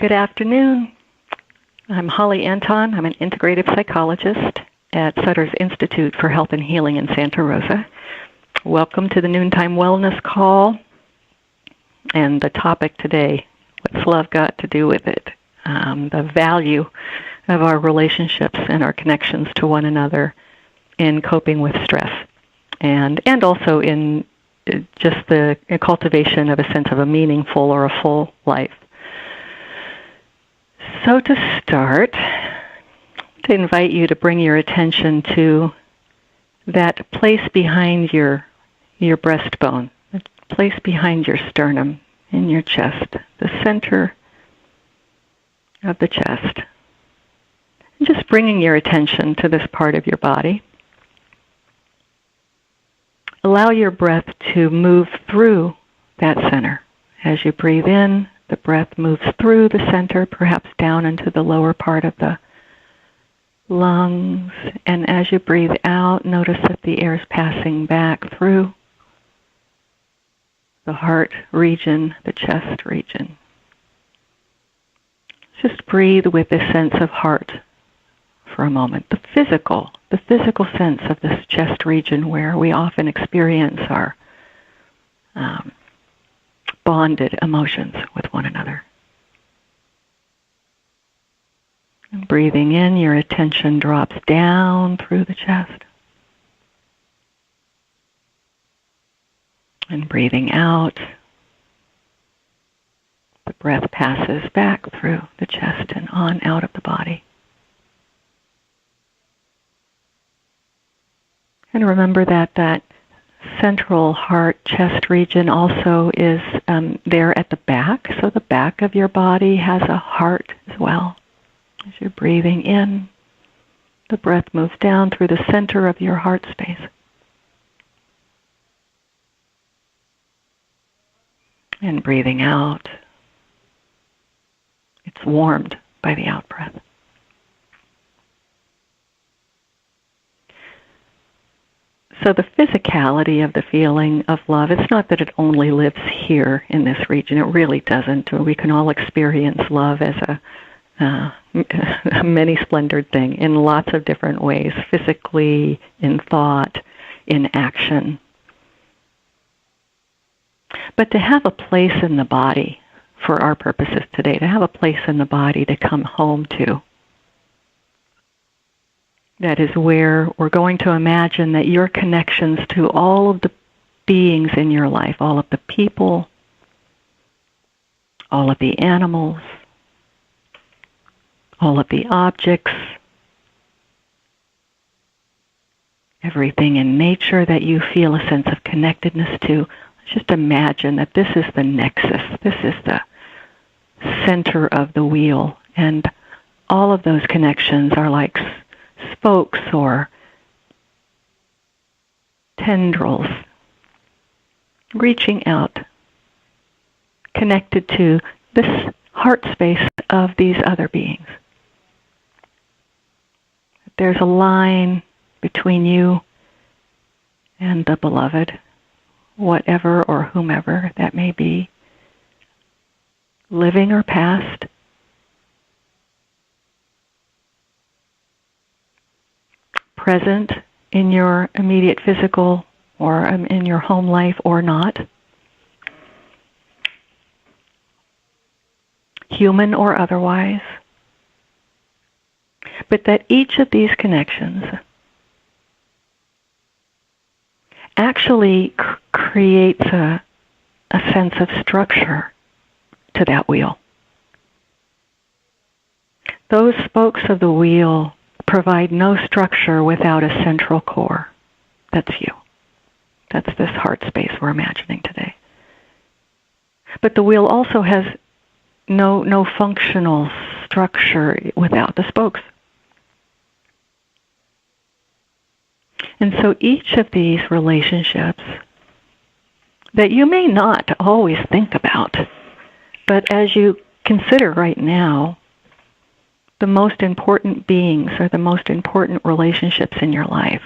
Good afternoon. I'm Holly Anton. I'm an integrative psychologist at Sutter's Institute for Health and Healing in Santa Rosa. Welcome to the Noontime Wellness Call. And the topic today, what's love got to do with it? The value of our relationships and our connections to one another in coping with stress, and also in just the cultivation of a sense of a meaningful or a full life. So to start, to invite you to bring your attention to that place behind your breastbone, the place behind your sternum in your chest, the center of the chest. And just bringing your attention to this part of your body. Allow your breath to move through that center. As you breathe in, the breath moves through the center, perhaps down into the lower part of the lungs. And as you breathe out, notice that the air is passing back through the heart region, the chest region. Just breathe with a sense of heart for a moment. The physical sense of this chest region where we often experience our bonded emotions with one another. And breathing in, your attention drops down through the chest. And breathing out, the breath passes back through the chest and on out of the body. And remember that central heart chest region also is there at the back. So the back of your body has a heart as well. As you're breathing in, the breath moves down through the center of your heart space. And breathing out, it's warmed by the out-breath. So the physicality of the feeling of love, it's not that it only lives here in this region. It really doesn't. We can all experience love as a many-splendored thing in lots of different ways, physically, in thought, in action. But to have a place in the body, for our purposes today, to have a place in the body to come home to, that is where we're going to imagine that your connections to all of the beings in your life, all of the people, all of the animals, all of the objects, everything in nature that you feel a sense of connectedness to, just imagine that this is the nexus, this is the center of the wheel, and all of those connections are like spokes or tendrils reaching out, connected to this heart space of these other beings. There's a line between you and the beloved, whatever or whomever that may be, living or past. Present in your immediate physical or in your home life or not. Human or otherwise. But that each of these connections actually creates a sense of structure to that wheel. Those spokes of the wheel provide no structure without a central core. That's you. That's this heart space we're imagining today. But the wheel also has no functional structure without the spokes. And so each of these relationships that you may not always think about, but as you consider right now, the most important beings or the most important relationships in your life.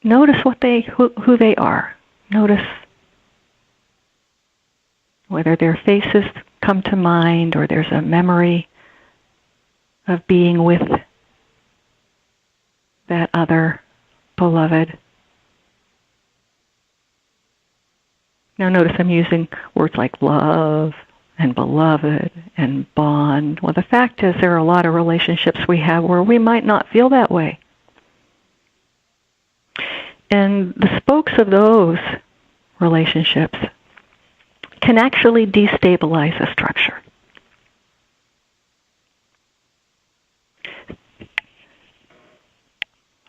Notice who they are. Notice whether their faces come to mind or there's a memory of being with that other beloved. Now notice I'm using words like love and beloved and bond. Well, the fact is there are a lot of relationships we have where we might not feel that way. And the spokes of those relationships can actually destabilize a structure.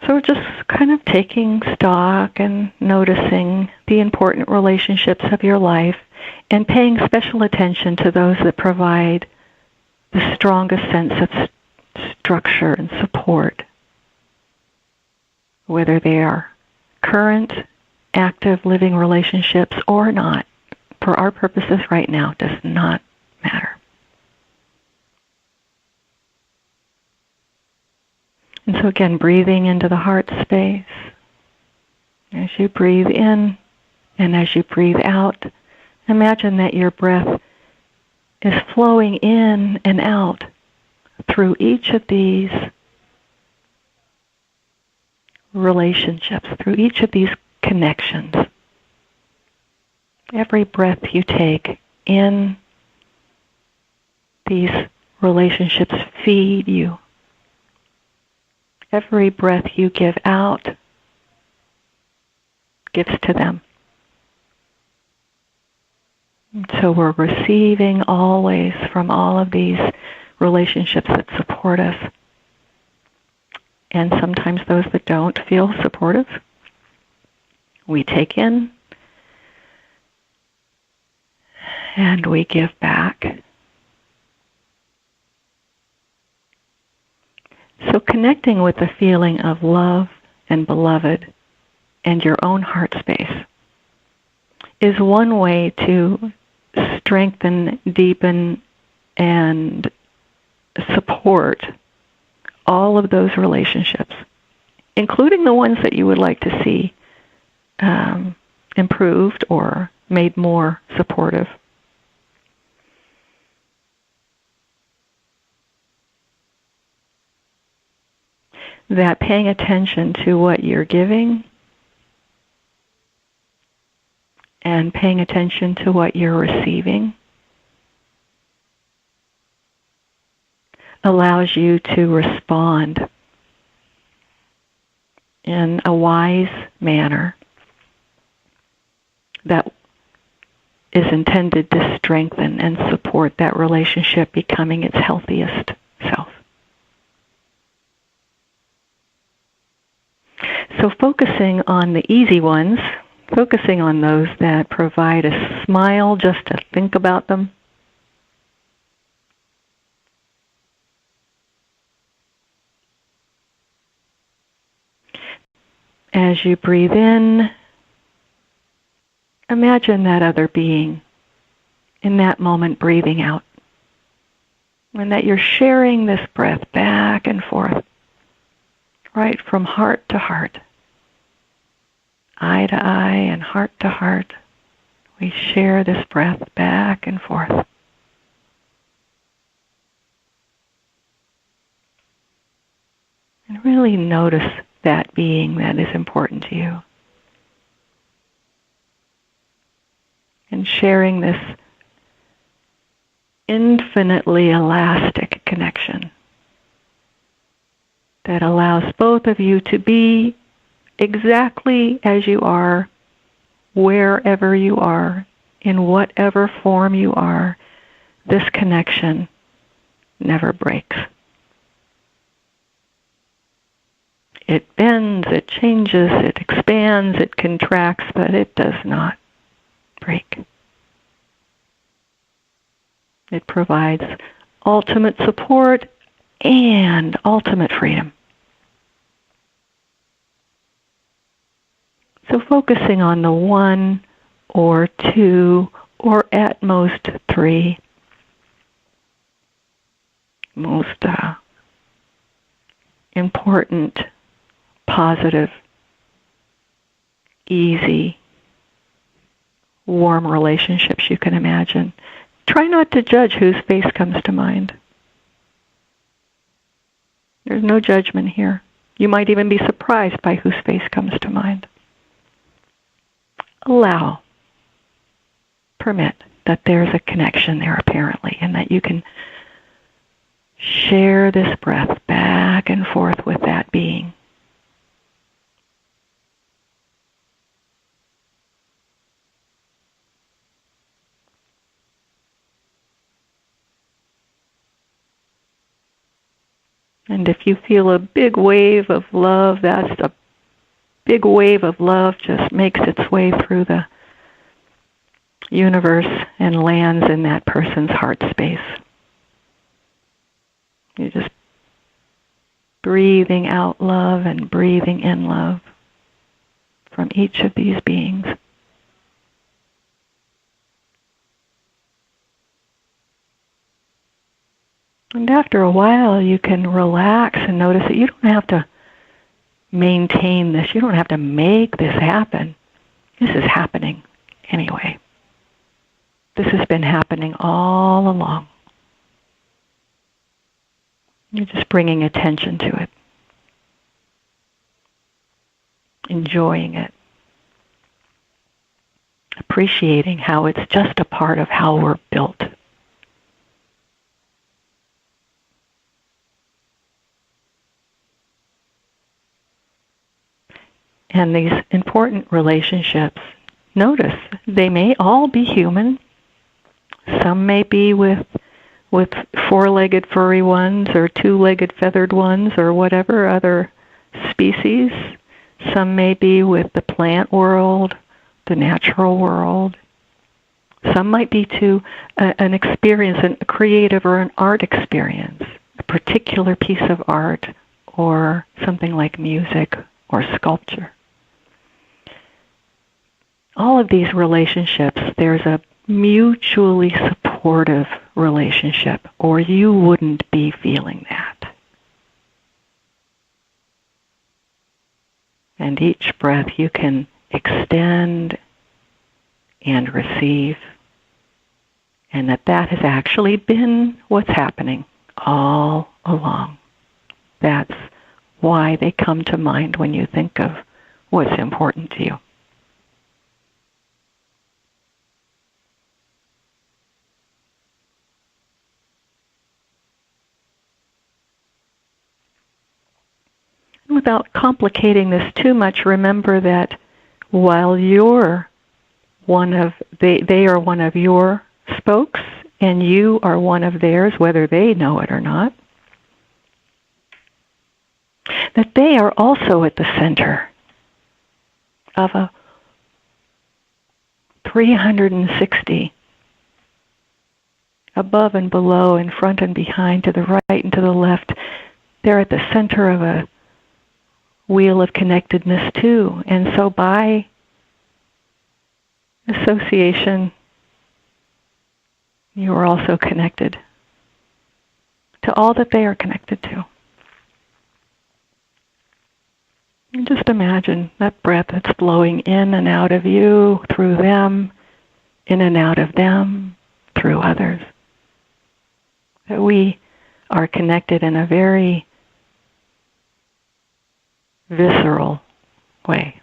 So we're just kind of taking stock and noticing the important relationships of your life and paying special attention to those that provide the strongest sense of structure and support, whether they are current, active, living relationships or not. For our purposes right now, does not matter. And so again, breathing into the heart space. As you breathe in and as you breathe out, imagine that your breath is flowing in and out through each of these relationships, through each of these connections. Every breath you take in, these relationships feed you. Every breath you give out gives to them. And so we're receiving always from all of these relationships that support us. And sometimes those that don't feel supportive, we take in and we give back. So connecting with the feeling of love and beloved and your own heart space is one way to strengthen, deepen, and support all of those relationships, including the ones that you would like to see improved or made more supportive. That paying attention to what you're giving and paying attention to what you're receiving allows you to respond in a wise manner that is intended to strengthen and support that relationship becoming its healthiest self. So focusing on the easy ones, focusing on those that provide a smile just to think about them, as you breathe in, imagine that other being in that moment breathing out, and that you're sharing this breath back and forth, right from heart to heart. Eye to eye and heart to heart, we share this breath back and forth. And really notice that being that is important to you. And sharing this infinitely elastic connection that allows both of you to be exactly as you are, wherever you are, in whatever form you are. This connection never breaks. It bends, it changes, it expands, it contracts, but it does not break. It provides ultimate support and ultimate freedom. So focusing on the one or two or at most three most important, positive, easy warm relationships you can imagine. Try not to judge whose face comes to mind. There's no judgment here. You might even be surprised by whose face comes to mind. Allow, permit that there's a connection there apparently, and that you can share this breath back and forth with that being. And if you feel a big wave of love, that's a big wave of love just makes its way through the universe and lands in that person's heart space. You're just breathing out love and breathing in love from each of these beings. And after a while, you can relax and notice that you don't have to maintain this. You don't have to make this happen. This is happening anyway. This has been happening all along. You're just bringing attention to it, enjoying it, appreciating how it's just a part of how we're built. And these important relationships, notice, they may all be human. Some may be with four-legged furry ones or two-legged feathered ones or whatever other species. Some may be with the plant world, the natural world. Some might be to an experience, a creative or an art experience, a particular piece of art or something like music or sculpture. All of these relationships, there's a mutually supportive relationship, or you wouldn't be feeling that. And each breath you can extend and receive, and that has actually been what's happening all along. That's why they come to mind when you think of what's important to you. Without complicating this too much, remember that while you're they are one of your spokes, and you are one of theirs, whether they know it or not, that they are also at the center of a 360, above and below, in front and behind, to the right and to the left. They're at the center of a wheel of connectedness too. And so by association, you are also connected to all that they are connected to. And just imagine that breath that's flowing in and out of you, through them, in and out of them, through others. That we are connected in a very visceral way.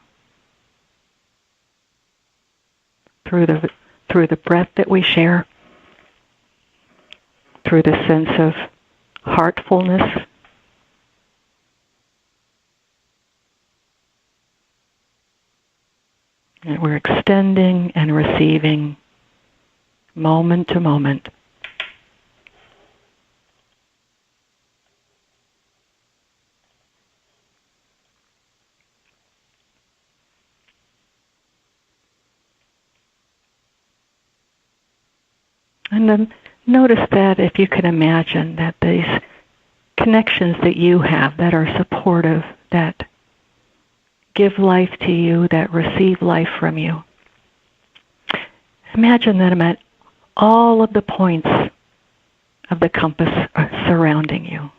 Through the breath that we share, through the sense of heartfulness, and we're extending and receiving moment to moment. And then notice that, if you can imagine, that these connections that you have that are supportive, that give life to you, that receive life from you, imagine them at all of the points of the compass surrounding you.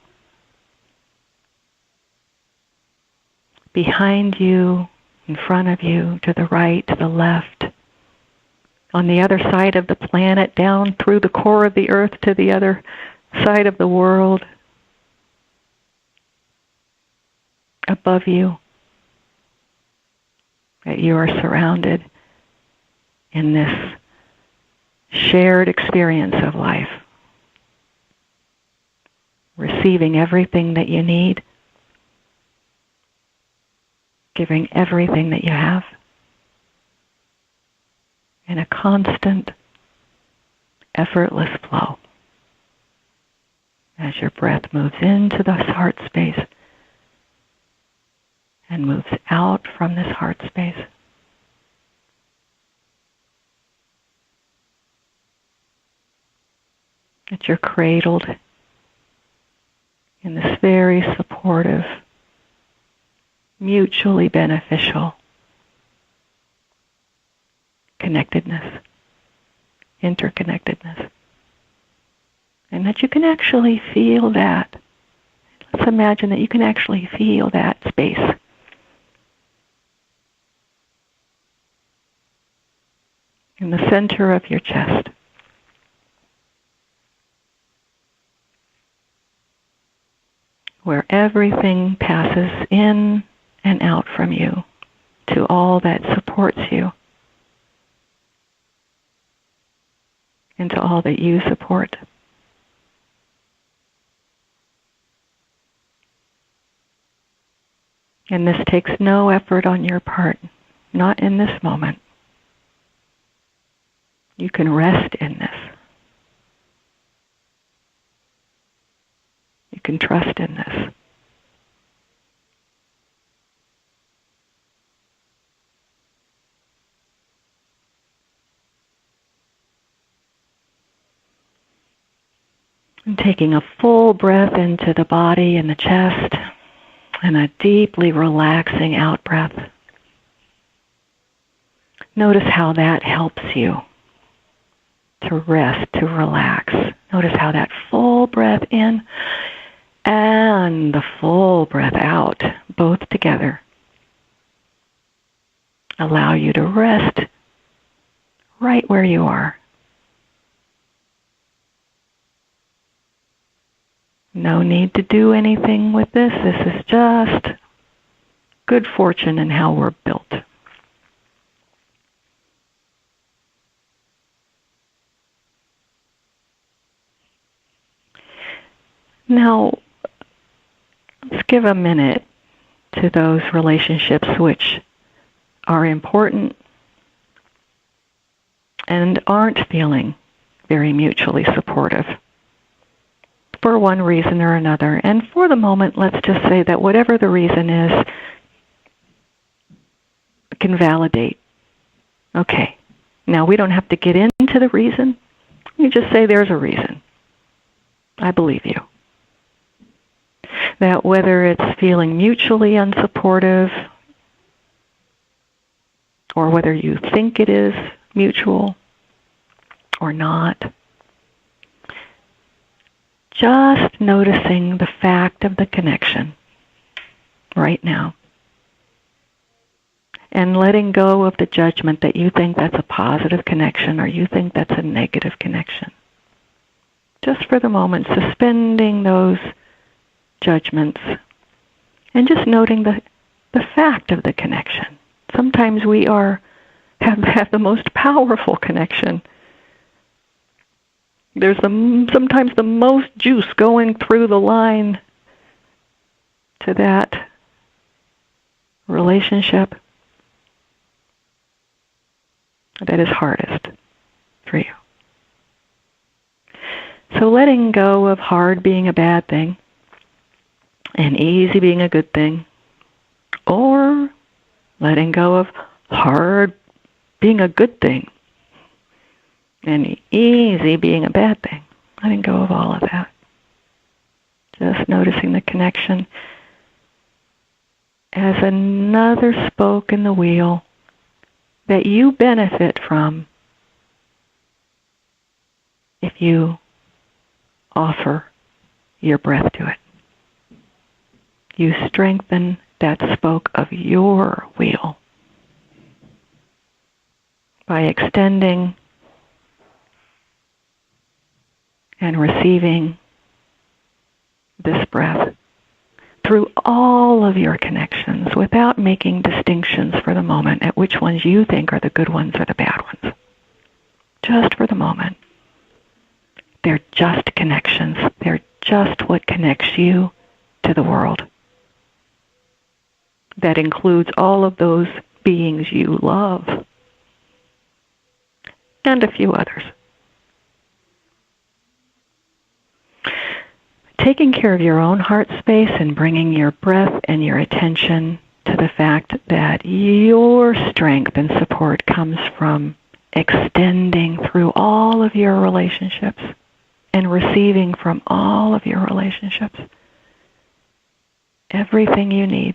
Behind you, in front of you, to the right, to the left, on the other side of the planet, down through the core of the earth to the other side of the world, above you, that you are surrounded in this shared experience of life, receiving everything that you need, giving everything that you have, in a constant, effortless flow as your breath moves into this heart space and moves out from this heart space. That you're cradled in this very supportive, mutually beneficial connectedness, interconnectedness. And that you can actually feel that. Let's imagine that you can actually feel that space. In the center of your chest. Where everything passes in and out from you to all that supports you and to all that you support. And this takes no effort on your part, not in this moment. You can rest in this. You can trust in this. And taking a full breath into the body and the chest, and a deeply relaxing out breath. Notice how that helps you to rest, to relax. Notice how that full breath in and the full breath out, both together, allow you to rest right where you are. No need to do anything with this. This is just good fortune and how we're built. Now, let's give a minute to those relationships which are important and aren't feeling very mutually supportive for one reason or another. And for the moment, let's just say that whatever the reason is, can validate. Okay, now we don't have to get into the reason. You just say there's a reason. I believe you. That whether it's feeling mutually unsupportive or whether you think it is mutual or not, just noticing the fact of the connection right now and letting go of the judgment that you think that's a positive connection or you think that's a negative connection. Just for the moment, suspending those judgments and just noting the fact of the connection. Sometimes we have the most powerful connection. There's sometimes the most juice going through the line to that relationship that is hardest for you. So letting go of hard being a bad thing and easy being a good thing, or letting go of hard being a good thing and easy being a bad thing. Letting go of all of that. Just noticing the connection as another spoke in the wheel that you benefit from if you offer your breath to it. You strengthen that spoke of your wheel by extending and receiving this breath through all of your connections without making distinctions for the moment at which ones you think are the good ones or the bad ones. Just for the moment. They're just connections. They're just what connects you to the world. That includes all of those beings you love and a few others. Taking care of your own heart space and bringing your breath and your attention to the fact that your strength and support comes from extending through all of your relationships and receiving from all of your relationships everything you need.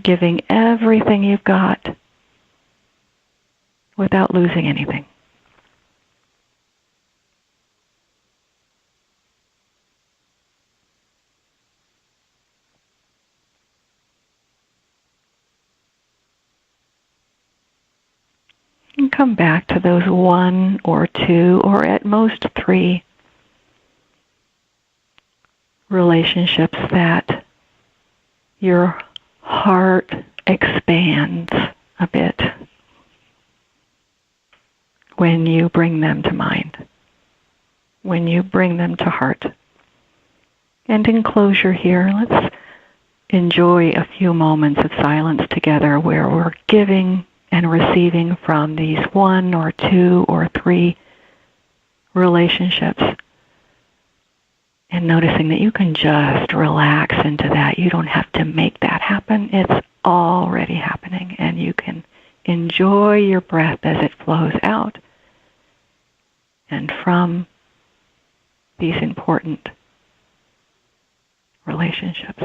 Giving everything you've got without losing anything. And come back to those 1 or 2 or at most 3 relationships that your heart expands a bit when you bring them to mind, when you bring them to heart. And in closure here, let's enjoy a few moments of silence together where we're giving and receiving from these 1 or 2 or 3 relationships. And noticing that you can just relax into that. You don't have to make that happen. It's already happening. And you can enjoy your breath as it flows out and from these important relationships.